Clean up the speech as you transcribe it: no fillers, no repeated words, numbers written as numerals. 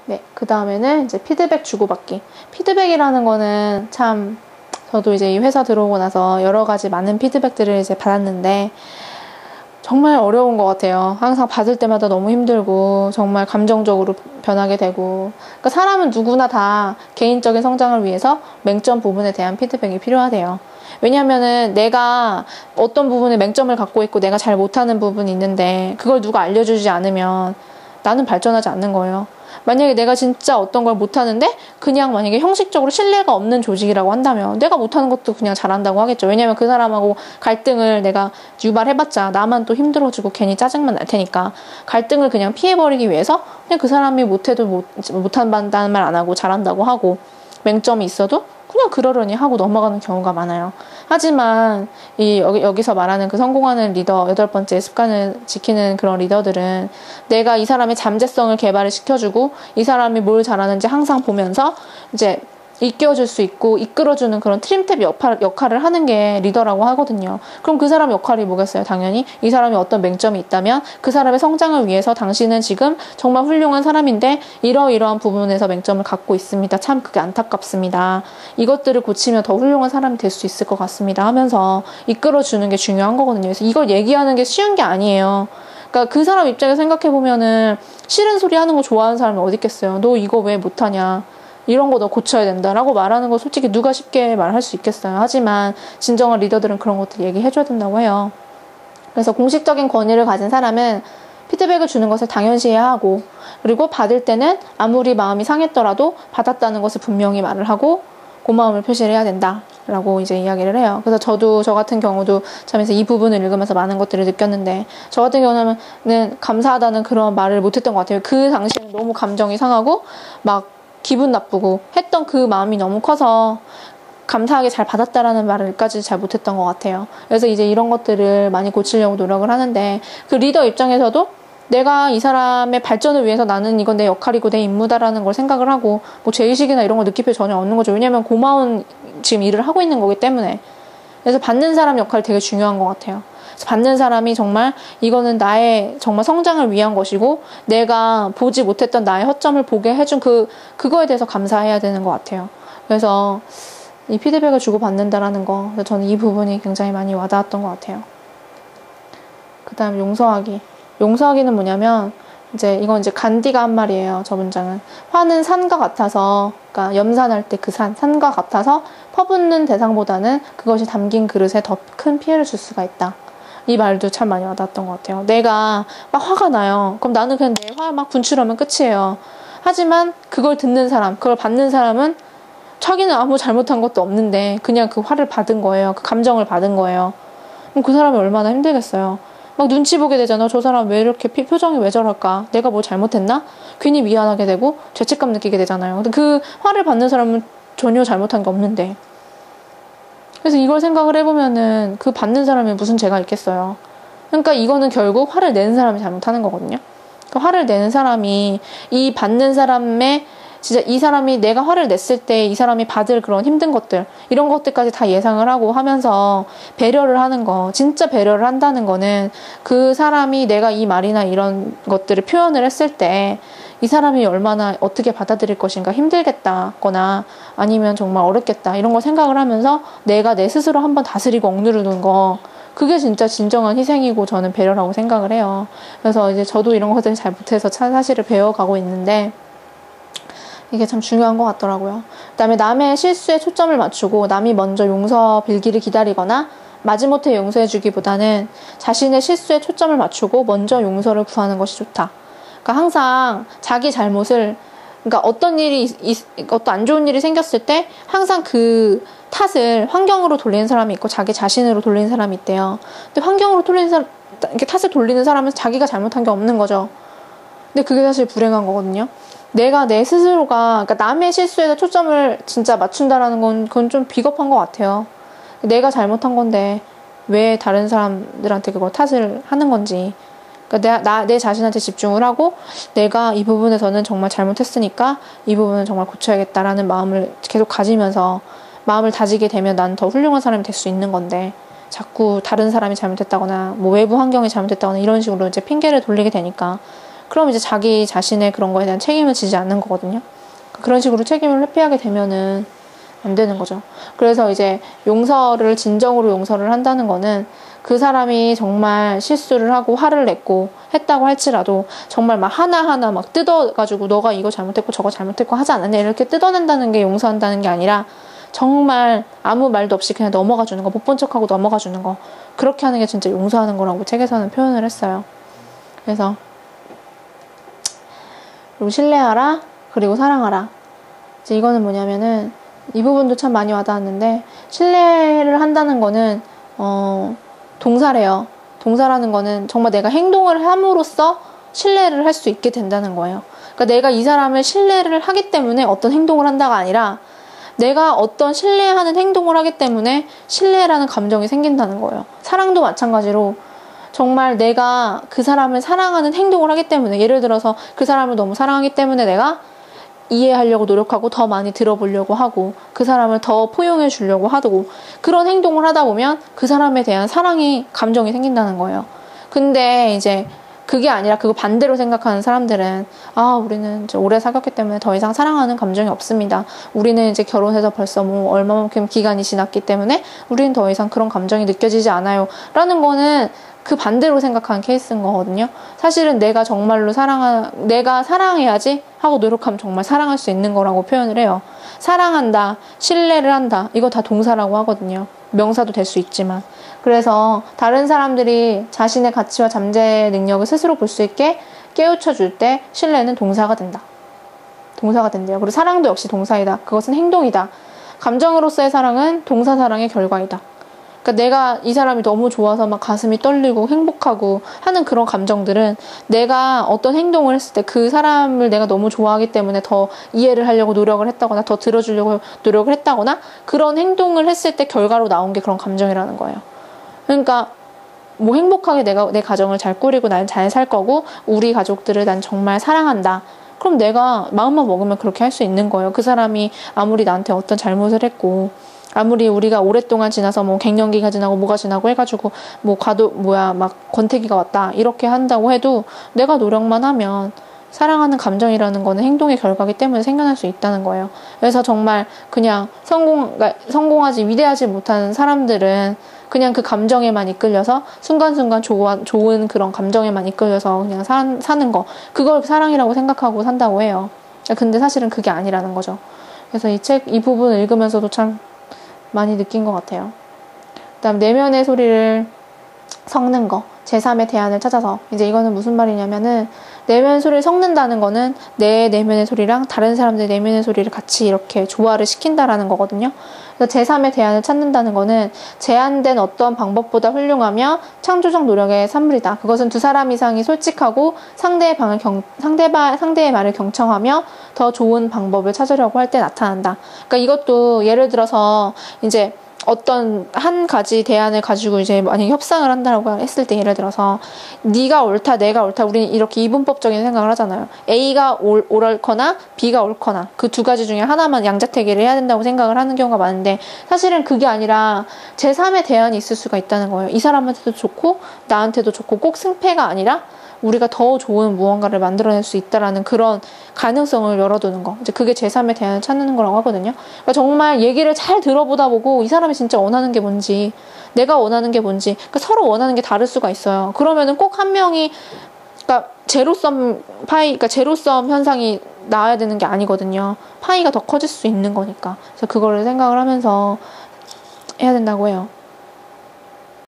네, 그 다음에는 이제 피드백 주고받기. 피드백이라는 거는 참 저도 이제 이 회사 들어오고 나서 여러 가지 많은 피드백들을 이제 받았는데 정말 어려운 것 같아요. 항상 받을 때마다 너무 힘들고 정말 감정적으로 변하게 되고, 그러니까 사람은 누구나 다 개인적인 성장을 위해서 맹점 부분에 대한 피드백이 필요하대요. 왜냐면은 내가 어떤 부분에 맹점을 갖고 있고 내가 잘 못하는 부분이 있는데 그걸 누가 알려주지 않으면 나는 발전하지 않는 거예요. 만약에 내가 진짜 어떤 걸 못하는데 그냥 만약에 형식적으로 신뢰가 없는 조직이라고 한다면 내가 못하는 것도 그냥 잘한다고 하겠죠. 왜냐면 그 사람하고 갈등을 내가 유발해봤자 나만 또 힘들어지고 괜히 짜증만 날 테니까 갈등을 그냥 피해버리기 위해서 그냥 그 사람이 못해도 못한다는 말 안 하고 잘한다고 하고 맹점이 있어도 그냥 그러려니 하고 넘어가는 경우가 많아요. 하지만 여기서 말하는 그 성공하는 리더 8번째 습관을 지키는 그런 리더들은 내가 이 사람의 잠재성을 개발을 시켜주고 이 사람이 뭘 잘하는지 항상 보면서 이제 이끌어줄 수 있고 이끌어주는 그런 트림탭 역할을 하는 게 리더라고 하거든요. 그럼 그 사람 역할이 뭐겠어요? 당연히 이 사람이 어떤 맹점이 있다면 그 사람의 성장을 위해서 당신은 지금 정말 훌륭한 사람인데 이러이러한 부분에서 맹점을 갖고 있습니다. 참 그게 안타깝습니다. 이것들을 고치면 더 훌륭한 사람이 될 수 있을 것 같습니다 하면서 이끌어주는 게 중요한 거거든요. 그래서 이걸 얘기하는 게 쉬운 게 아니에요. 그러니까 그 사람 입장에서 생각해보면은 싫은 소리 하는 거 좋아하는 사람이 어디 있겠어요. 너 이거 왜 못하냐, 이런 거 너 고쳐야 된다라고 말하는 거 솔직히 누가 쉽게 말할 수 있겠어요. 하지만 진정한 리더들은 그런 것들 얘기해줘야 된다고 해요. 그래서 공식적인 권위를 가진 사람은 피드백을 주는 것을 당연시해야 하고, 그리고 받을 때는 아무리 마음이 상했더라도 받았다는 것을 분명히 말을 하고 고마움을 표시를 해야 된다라고 이제 이야기를 해요. 그래서 저 같은 경우도 참 이 부분을 읽으면서 많은 것들을 느꼈는데, 저 같은 경우는 감사하다는 그런 말을 못했던 것 같아요. 그 당시에는 너무 감정이 상하고 막 기분 나쁘고 했던 그 마음이 너무 커서 감사하게 잘 받았다라는 말을까지 잘 못했던 것 같아요. 그래서 이제 이런 것들을 많이 고치려고 노력을 하는데, 그 리더 입장에서도 내가 이 사람의 발전을 위해서 나는 이건 내 역할이고 내 임무다라는 걸 생각을 하고 뭐 죄의식이나 이런 거 느낄 필요 전혀 없는 거죠. 왜냐면 고마운 지금 일을 하고 있는 거기 때문에. 그래서 받는 사람 역할이 되게 중요한 것 같아요. 받는 사람이 정말 이거는 나의 정말 성장을 위한 것이고 내가 보지 못했던 나의 허점을 보게 해준 그거에 대해서 감사해야 되는 것 같아요. 그래서 이 피드백을 주고받는다라는 거, 저는 이 부분이 굉장히 많이 와닿았던 것 같아요. 그 다음 용서하기. 용서하기는 뭐냐면 이건 간디가 한 말이에요. 저 문장은 화는 산과 같아서, 그러니까 염산할 때 그 산과 같아서 퍼붓는 대상보다는 그것이 담긴 그릇에 더 큰 피해를 줄 수가 있다. 이 말도 참 많이 와닿았던 것 같아요. 내가 막 화가 나요. 그럼 나는 그냥 내 화 막 분출하면 끝이에요. 하지만 그걸 듣는 사람, 그걸 받는 사람은 자기는 아무 잘못한 것도 없는데 그냥 그 화를 받은 거예요. 그 감정을 받은 거예요. 그럼 그 사람이 얼마나 힘들겠어요. 막 눈치 보게 되잖아. 저 사람 왜 이렇게 표정이 왜 저럴까? 내가 뭐 잘못했나? 괜히 미안하게 되고 죄책감 느끼게 되잖아요. 근데 그 화를 받는 사람은 전혀 잘못한 게 없는데. 그래서 이걸 생각을 해보면은 그 받는 사람이 무슨 죄가 있겠어요. 그러니까 이거는 결국 화를 내는 사람이 잘못하는 거거든요. 그러니까 화를 내는 사람이 이 받는 사람의 진짜 이 사람이 내가 화를 냈을 때 이 사람이 받을 그런 힘든 것들, 이런 것들까지 다 예상을 하고 하면서 배려를 하는 거, 진짜 배려를 한다는 거는 그 사람이 내가 이 말이나 이런 것들을 표현을 했을 때 이 사람이 얼마나 어떻게 받아들일 것인가, 힘들겠다거나 아니면 정말 어렵겠다 이런 걸 생각을 하면서 내가 내 스스로 한번 다스리고 억누르는 거, 그게 진짜 진정한 희생이고 저는 배려라고 생각을 해요. 그래서 이제 저도 이런 것들을 잘 못해서 사실을 배워가고 있는데 이게 참 중요한 것 같더라고요. 그다음에 남의 실수에 초점을 맞추고 남이 먼저 용서 빌기를 기다리거나 마지못해 용서해주기보다는 자신의 실수에 초점을 맞추고 먼저 용서를 구하는 것이 좋다. 그러니까 항상 자기 잘못을, 그러니까 어떤 안 좋은 일이 생겼을 때 항상 그 탓을 환경으로 돌리는 사람이 있고 자기 자신으로 돌리는 사람이 있대요. 근데 환경으로 돌리는 사람, 이렇게 탓을 돌리는 사람은 자기가 잘못한 게 없는 거죠. 근데 그게 사실 불행한 거거든요. 내가 내 스스로가, 그러니까 남의 실수에서 초점을 진짜 맞춘다라는 건 그건 좀 비겁한 것 같아요. 내가 잘못한 건데 왜 다른 사람들한테 그걸 탓을 하는 건지. 그러니까 내 자신한테 집중을 하고 내가 이 부분에서는 정말 잘못했으니까 이 부분은 정말 고쳐야겠다라는 마음을 계속 가지면서 마음을 다지게 되면 난 더 훌륭한 사람이 될 수 있는 건데, 자꾸 다른 사람이 잘못했다거나 뭐 외부 환경이 잘못했다거나 이런 식으로 이제 핑계를 돌리게 되니까. 그럼 이제 자기 자신의 그런 거에 대한 책임을 지지 않는 거거든요. 그런 식으로 책임을 회피하게 되면은 안 되는 거죠. 그래서 이제 용서를, 진정으로 용서를 한다는 거는 그 사람이 정말 실수를 하고 화를 냈고 했다고 할지라도 정말 막 하나하나 막 뜯어가지고 너가 이거 잘못했고 저거 잘못했고 하지 않았냐 이렇게 뜯어낸다는 게 용서한다는 게 아니라 정말 아무 말도 없이 그냥 넘어가 주는 거, 못 본 척하고 넘어가 주는 거, 그렇게 하는 게 진짜 용서하는 거라고 책에서는 표현을 했어요. 그래서 그리고 신뢰하라, 그리고 사랑하라. 이제 이거는 뭐냐면은 이 부분도 참 많이 와닿았는데, 신뢰를 한다는 거는 동사래요. 동사라는 거는 정말 내가 행동을 함으로써 신뢰를 할 수 있게 된다는 거예요. 그러니까 내가 이 사람을 신뢰를 하기 때문에 어떤 행동을 한다가 아니라 내가 어떤 신뢰하는 행동을 하기 때문에 신뢰라는 감정이 생긴다는 거예요. 사랑도 마찬가지로 정말 내가 그 사람을 사랑하는 행동을 하기 때문에, 예를 들어서 그 사람을 너무 사랑하기 때문에 내가 이해하려고 노력하고 더 많이 들어보려고 하고 그 사람을 더 포용해 주려고 하고 그런 행동을 하다 보면 그 사람에 대한 사랑의 감정이 생긴다는 거예요. 근데 이제 그게 아니라 그거 반대로 생각하는 사람들은 우리는 이제 오래 사귀었기 때문에 더 이상 사랑하는 감정이 없습니다. 우리는 이제 결혼해서 벌써 뭐 얼마만큼 기간이 지났기 때문에 우리는 더 이상 그런 감정이 느껴지지 않아요. 라는 거는 그 반대로 생각하는 케이스인 거거든요. 사실은 내가 정말로 내가 사랑해야지 하고 노력하면 정말 사랑할 수 있는 거라고 표현을 해요. 사랑한다, 신뢰를 한다, 이거 다 동사라고 하거든요. 명사도 될 수 있지만. 그래서 다른 사람들이 자신의 가치와 잠재 능력을 스스로 볼 수 있게 깨우쳐 줄 때 신뢰는 동사가 된다. 동사가 된대요. 그리고 사랑도 역시 동사이다. 그것은 행동이다. 감정으로서의 사랑은 동사 사랑의 결과이다. 그러니까 내가 이 사람이 너무 좋아서 막 가슴이 떨리고 행복하고 하는 그런 감정들은 내가 어떤 행동을 했을 때 그 사람을 내가 너무 좋아하기 때문에 더 이해를 하려고 노력을 했다거나 더 들어주려고 노력을 했다거나 그런 행동을 했을 때 결과로 나온 게 그런 감정이라는 거예요. 그러니까 뭐 행복하게 내가 내 가정을 잘 꾸리고 난 잘 살 거고 우리 가족들을 난 정말 사랑한다. 그럼 내가 마음만 먹으면 그렇게 할 수 있는 거예요. 그 사람이 아무리 나한테 어떤 잘못을 했고 아무리 우리가 오랫동안 지나서 뭐 갱년기가 지나고 뭐가 지나고 해가지고 뭐 막 권태기가 왔다 이렇게 한다고 해도 내가 노력만 하면 사랑하는 감정이라는 거는 행동의 결과이기 때문에 생겨날 수 있다는 거예요. 그래서 정말 그냥 성공하지 위대하지 못하는 사람들은 그냥 그 감정에만 이끌려서 순간순간 좋은 그런 감정에만 이끌려서 그냥 사는 거, 그걸 사랑이라고 생각하고 산다고 해요. 근데 사실은 그게 아니라는 거죠. 그래서 이 부분을 읽으면서도 참 많이 느낀 것 같아요. 그다음 내면의 소리를 섞는 거, 제3의 대안을 찾아서. 이제 이거는 무슨 말이냐면은 내면 소리를 섞는다는 거는 내 내면의 소리랑 다른 사람들의 내면의 소리를 같이 이렇게 조화를 시킨다라는 거거든요. 그래서 제3의 대안을 찾는다는 거는 제한된 어떤 방법보다 훌륭하며 창조적 노력의 산물이다. 그것은 두 사람 이상이 솔직하고 상대의 말을 경청하며 더 좋은 방법을 찾으려고 할 때 나타난다. 그러니까 이것도 예를 들어서 이제 어떤 한 가지 대안을 가지고 이제 만약에 협상을 한다고 했을 때, 예를 들어서 네가 옳다 내가 옳다, 우리는 이렇게 이분법적인 생각을 하잖아요. A가 옳거나 B가 옳거나 그 두 가지 중에 하나만 양자택일을 해야 된다고 생각을 하는 경우가 많은데, 사실은 그게 아니라 제3의 대안이 있을 수가 있다는 거예요. 이 사람한테도 좋고 나한테도 좋고 꼭 승패가 아니라 우리가 더 좋은 무언가를 만들어낼 수 있다라는 그런 가능성을 열어두는 거. 이제 그게 제3의 대안을 찾는 거라고 하거든요. 그러니까 정말 얘기를 잘 들어보다 보고 이 사람이 진짜 원하는 게 뭔지, 내가 원하는 게 뭔지, 그러니까 서로 원하는 게 다를 수가 있어요. 그러면은 꼭 한 명이, 그러니까 제로섬 현상이 나와야 되는 게 아니거든요. 파이가 더 커질 수 있는 거니까. 그래서 그거를 생각을 하면서 해야 된다고 해요.